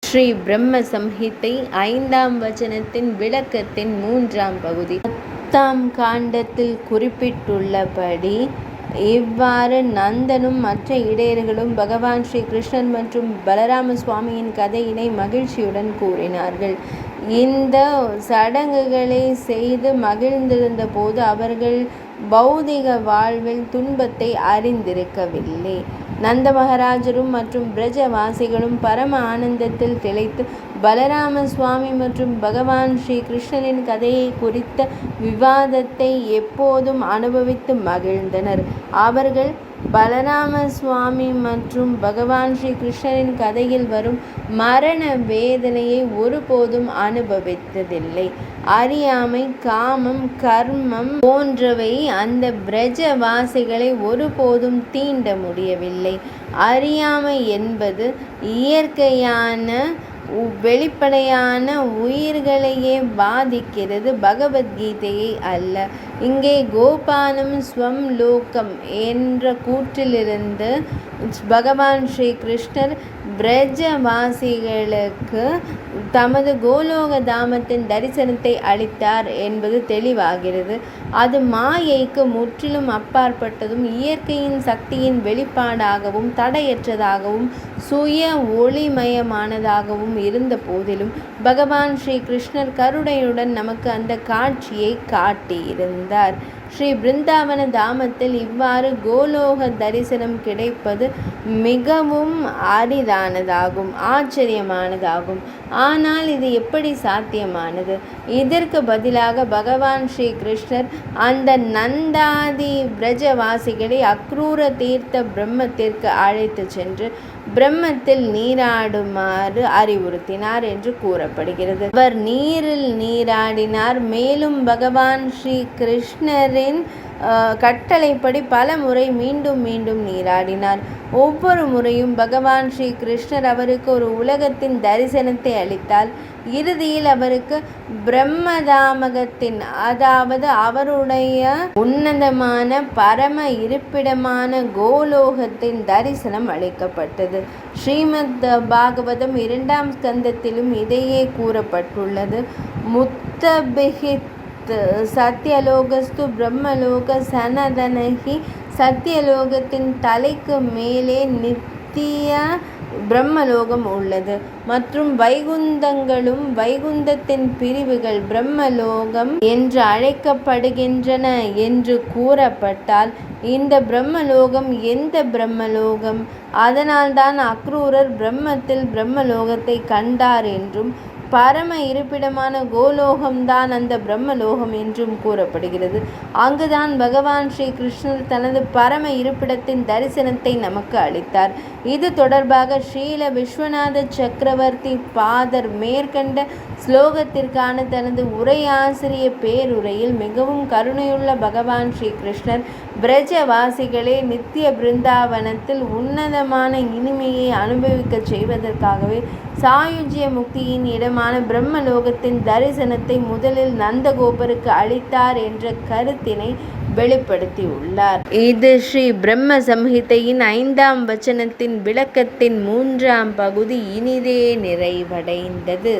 ஸ்ரீ பிரம்ம சம்ஹிதை 5ஆம் வசனத்தின் விளக்கத்தின் 3ஆம் பகுதி. 10ஆம் காண்டத்தில் குறிப்பிட்டுள்ளபடி இவ்வாறு நந்தனும் மற்ற இடையர்களும் பகவான் ஸ்ரீ கிருஷ்ணர் மற்றும் பலராம சுவாமியின் கதையினை மகிழ்ச்சியுடன் கூறினார்கள். இந்த சடங்குகளை செய்து மகிழ்ந்திருந்த போது அவர்கள் பௌதிக வாழ்வில் துன்பத்தை அறிந்திருக்கவில்லை. நந்த மகாராஜரும் மற்றும் பிரஜவாசிகளும் பரம ஆனந்தத்தில் திளைத்து பலராம சுவாமி மற்றும் பகவான் ஸ்ரீ கிருஷ்ணரின் கதையை குறித்த விவாதத்தை எப்போதும் அனுபவித்து மகிழ்ந்தனர். அவர்கள் பலராம சுவாமி மற்றும் பகவான் ஸ்ரீ கிருஷ்ணரின் கதையில் வரும் மரண வேதனையை ஒருபோதும் அனுபவித்ததில்லை. அறியாமை, காமம், கர்மம் போன்றவை அந்த பிரஜவாசிகளை ஒருபோதும் தீண்ட முடியவில்லை. அறியாமை என்பது இயற்கையான வெளிப்படையான உயிர்களையே பாதிக்கிறது, பகவத்கீதையை அல்ல. இங்கே கோபானம் ஸ்வம் லோகம் என்ற கூற்றிலிருந்து பகவான் ஸ்ரீ கிருஷ்ணர் பிரஜவாசிகளுக்கு தமது கோலோக தாமத்தின் தரிசனத்தை அளித்தார் என்பது தெளிவாகிறது. அது மாயைக்கு முற்றிலும் அப்பாற்பட்டதும் இயற்கையின் சக்தியின் வெளிப்பாடாகவும் தடையற்றதாகவும் சுய ஒளிமயமானதாகவும் இருந்த போதிலும் பகவான் ஸ்ரீ கிருஷ்ணர் கருணையுடன் நமக்கு அந்த காட்சியை காட்டியிருந்தார். ஸ்ரீ பிருந்தாவன தாமத்தில் இவ்வாறு கோலோக தரிசனம் கிடைப்பது மிகவும் அரிதானதாகும், ஆச்சரியமானதாகும். ஆனால் இது எப்படி சாத்தியமானது? இதற்கு பதிலாக பகவான் ஸ்ரீ கிருஷ்ணர் அந்த நந்தாதி பிரஜவாசிகளை அக்ரூர தீர்த்த பிரம்மத்திற்கு அழைத்து சென்று பிரம்மத்தில் நீராடுமாறு அறிவுறுத்தினார் என்று கூறப்படுகிறது. அவர் நீரில் நீராடினார். மேலும் பகவான் ஸ்ரீ கிருஷ்ணரின் கட்டளைப்படி பல முறை மீண்டும் மீண்டும் நீராடினார். ஒவ்வொரு முறையும் பகவான் ஸ்ரீ கிருஷ்ணர் அவருக்கு ஒரு உலகத்தின் தரிசனத்தை அளித்தார். இறுதியில் அவருக்கு பிரம்மதாமகத்தின், அதாவது அவருடைய உன்னதமான பரம இருப்பிடமான கோலோகத்தின் தரிசனம் அளிக்கப்பட்டது. ஸ்ரீமத் பாகவதம் 2ஆம் ஸ்கந்தத்திலும் இதையே கூறப்பட்டுள்ளது. முத்தபிஹித் சத்யலோகஸ்து பிரம்மலோக சனதனஹி. சத்தியலோகத்தின் தலைக்கு மேலே நித்திய பிரம்மலோகம் உள்ளது மற்றும் வைகுந்தங்களும் வைகுந்தத்தின் பிரிவுகள் பிரம்மலோகம் என்று அழைக்கப்படுகின்றன என்று கூறப்பட்டால் இந்த பிரம்மலோகம் எந்த பிரம்மலோகம்? அதனால்தான் அக்ரூரர் பிரம்மத்தில் பிரம்மலோகத்தை கண்டார் என்றும் பரம இருப்பிடமான கோலோகம்தான் அந்த பிரம்மலோகம் என்றும் கூறப்படுகிறது. அங்குதான் பகவான் ஸ்ரீ கிருஷ்ணர் தனது பரம இருப்பிடத்தின் தரிசனத்தை நமக்கு அளித்தார். இது தொடர்பாக ஸ்ரீல விஸ்வநாத சக்கரவர்த்தி பாதர் மேற்கண்ட ஸ்லோகத்திற்கான தனது உரையாசிரிய பேருரையில் மிகவும் கருணையுள்ள பகவான் ஸ்ரீ கிருஷ்ணர் பிரஜவாசிகளே நித்திய பிருந்தாவனத்தில் உன்னதமான இனிமையை அனுபவிக்க செய்வதற்காகவே சாயுஜ்ய முக்தியின் இடமான பிரம்மலோகத்தின் தரிசனத்தை முதலில் நந்தகோபருக்கு அளித்தார் என்ற கருத்தினை வெளிப்படுத்தியுள்ளார். இது ஸ்ரீ பிரம்ம சம்ஹிதையின் 5ஆம் வசனத்தின் விளக்கத்தின் 3ஆம் பகுதி இனிதே நிறைவடைந்தது.